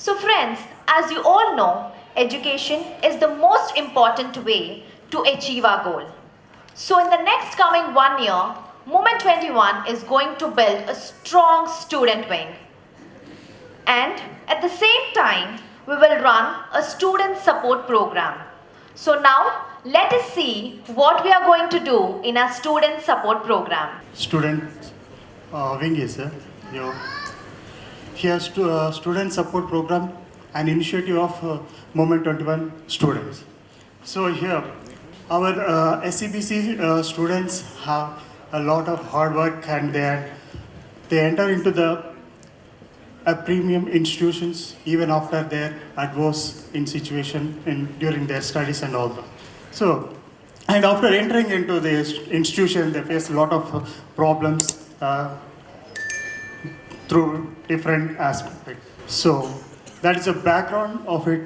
So friends, as you all know, education is the most important way to achieve our goal. So in the next coming 1 year, Movement 21 is going to build a strong student wing. And at the same time, we will run a student support program. So now, let us see what we are going to do in our student support program. Student wing is here student support program, an initiative of Movement 21 students. So here our SCBC students have a lot of hard work, and they enter into the premium institutions even after their adverse in situation during their studies and all that. So, and after entering into the institution, they face a lot of problems through different aspects. So that is the background of it.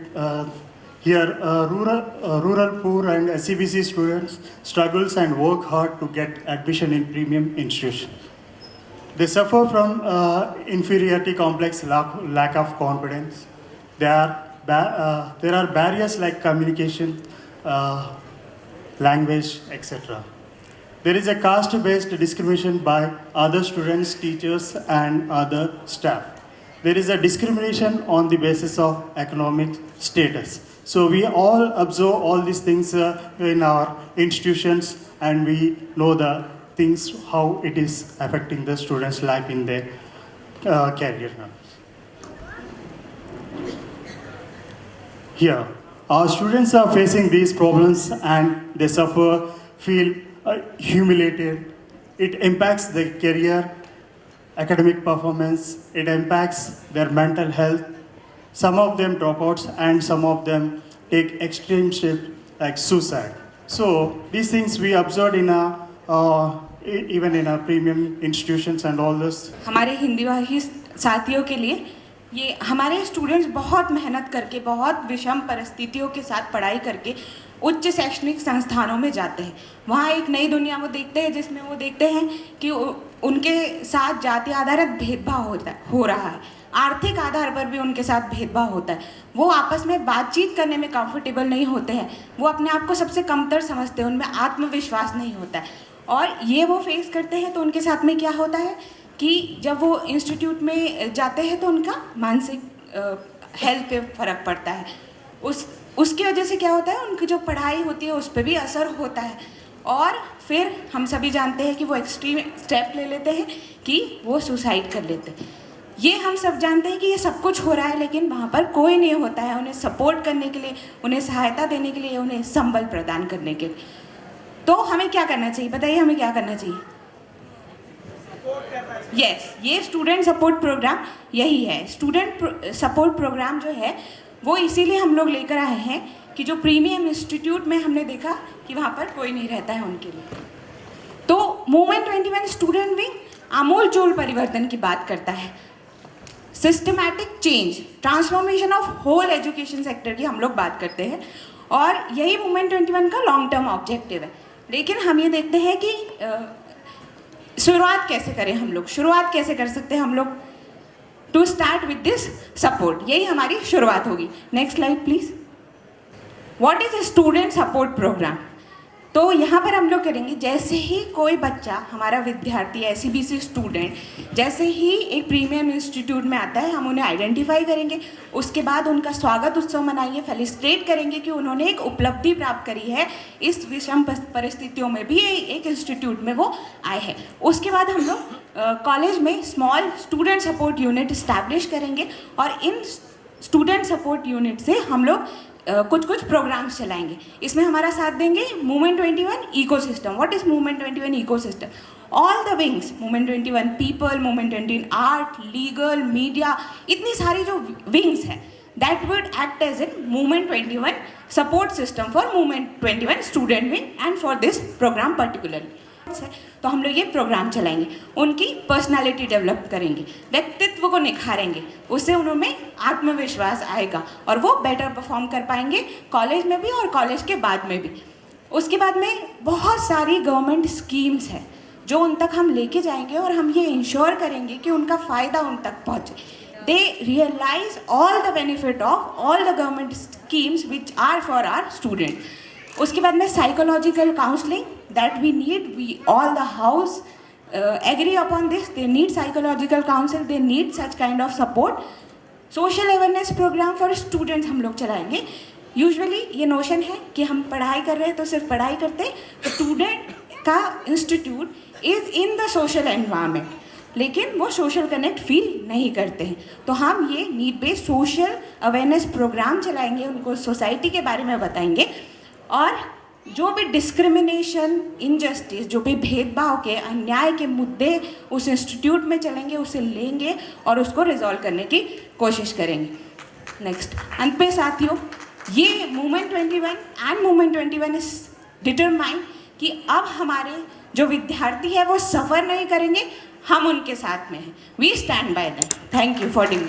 Here, rural poor and SCBC students struggles and work hard to get admission in premium institutions. They suffer from inferiority complex, lack of confidence. There are barriers like communication, language, etc. There is a caste-based discrimination by other students, teachers, and other staff. There is a discrimination on the basis of economic status. So we all observe all these things in our institutions, and we know the things, how it is affecting the students' life in their career. Here, our students are facing these problems and they suffer, feel humiliated. It impacts their career, academic performance, it impacts their mental health. Some of them drop out and some of them take extreme steps like suicide. So these things we observed in even in our premium institutions and all this. हमारे हिंदी भाषी साथियों के लिए ये हमारे students बहुत मेहनत करके, बहुत विषम परिस्थितियों के साथ पढ़ाई करके उच्च शैक्षणिक संस्थानों में जाते हैं। वहाँ एक नई दुनिया वो देखते हैं, जिसमें वो देखते हैं कि उनके साथ जाति आधारित भेदभाव हो रहा है, आर्थिक आधार पर भी उनके साथ भेदभाव होता है। वो आपस में बातचीत करने में कंफर्टेबल नहीं होते हैं, वो अपने आप को सबसे कमतर समझते हैं, उनमें आत्मविश्वास नहीं होता है, और ये वो फेस करते हैं। तो उनके साथ में क्या होता है कि जब वो इंस्टीट्यूट में जाते हैं तो उनका मानसिक हेल्थ पे फ़र्क पड़ता है। उसकी वजह से क्या होता है, उनकी जो पढ़ाई होती है उस पर भी असर होता है, और फिर हम सभी जानते हैं कि वो एक्सट्रीम स्टेप ले लेते हैं कि वो सुसाइड कर लेते हैं। ये हम सब जानते हैं कि ये सब कुछ हो रहा है, लेकिन वहाँ पर कोई नहीं होता है उन्हें सपोर्ट करने के लिए, उन्हें सहायता देने के लिए, उन्हें संबल प्रदान करने के लिए। तो हमें क्या करना चाहिए, बताइए हमें क्या करना चाहिए? ये स्टूडेंट सपोर्ट प्रोग्राम यही है। स्टूडेंट सपोर्ट प्रोग्राम जो है वो इसीलिए हम लोग लेकर आए हैं कि जो प्रीमियम इंस्टीट्यूट में हमने देखा कि वहाँ पर कोई नहीं रहता है उनके लिए। तो मूवमेंट 21 स्टूडेंट विंग आमूल चूल परिवर्तन की बात करता है, systematic change, transformation of whole education sector की हम लोग बात करते हैं, और यही मूवमेंट 21 का लॉन्ग टर्म ऑब्जेक्टिव है। लेकिन हम ये देखते हैं कि शुरुआत कैसे करें, हम लोग शुरुआत कैसे कर सकते हैं हम लोग, to start with this support, यही हमारी शुरुआत होगी। Next slide please. What is a student support program? तो यहाँ पर हम लोग करेंगे, जैसे ही कोई बच्चा, हमारा विद्यार्थी, SCBC स्टूडेंट जैसे ही एक प्रीमियम इंस्टीट्यूट में आता है, हम उन्हें आइडेंटिफाई करेंगे, उसके बाद उनका स्वागत उत्सव मनाएंगे, फेलिसिटेट करेंगे कि उन्होंने एक उपलब्धि प्राप्त करी है, इस विषम परिस्थितियों में भी एक इंस्टीट्यूट में वो आए हैं। उसके बाद हम लोग कॉलेज में small student support unit establish करेंगे, और इन स्टूडेंट सपोर्ट यूनिट से हम लोग कुछ प्रोग्राम्स चलाएंगे। इसमें हमारा साथ देंगे movement 21 ecosystem. What is movement 21 ecosystem? All the wings, movement 21 people, movement 21 art, legal, media, इतनी सारी जो विंग्स हैं, that would act as in movement 21 support system for movement 21 student wing and for this program particularly. तो हम लोग ये programme चलाएंगे, उनकी पर्सनालिटी डेवलप करेंगे, व्यक्तित्व को निखारेंगे, उससे उनमें आत्मविश्वास आएगा और वो बेटर परफॉर्म कर पाएंगे कॉलेज में भी और कॉलेज के बाद में भी। उसके बाद में बहुत सारी गवर्नमेंट स्कीम्स हैं जो उन तक हम लेके जाएंगे, और हम ये इंश्योर करेंगे कि उनका फ़ायदा उन तक पहुँचे। they realize all the benefit of all the government schemes which are for our student. उसके बाद में psychological counseling that we need, we all the house agree upon this, they need psychological counsel, they need such kind of support. Social awareness program for students हम लोग चलाएंगे. Usually ये notion है कि हम पढ़ाई कर रहे हैं तो सिर्फ पढ़ाई करते हैं, तो स्टूडेंट का institute is in the social environment, लेकिन वो सोशल कनेक्ट फील नहीं करते हैं. तो हम ये need based social awareness program चलाएंगे, उनको सोसाइटी के बारे में बताएंगे, और जो भी डिस्क्रिमिनेशन, इनजस्टिस, जो भी भेदभाव के, अन्याय के मुद्दे उस इंस्टीट्यूट में चलेंगे, उसे लेंगे और उसको रिजॉल्व करने की कोशिश करेंगे. नेक्स्ट, अंत पे साथियों, ये movement 21 and movement 21 is determine कि अब हमारे जो विद्यार्थी है वो सफ़र नहीं करेंगे, हम उनके साथ में हैं. We stand by that. Thank you for ding.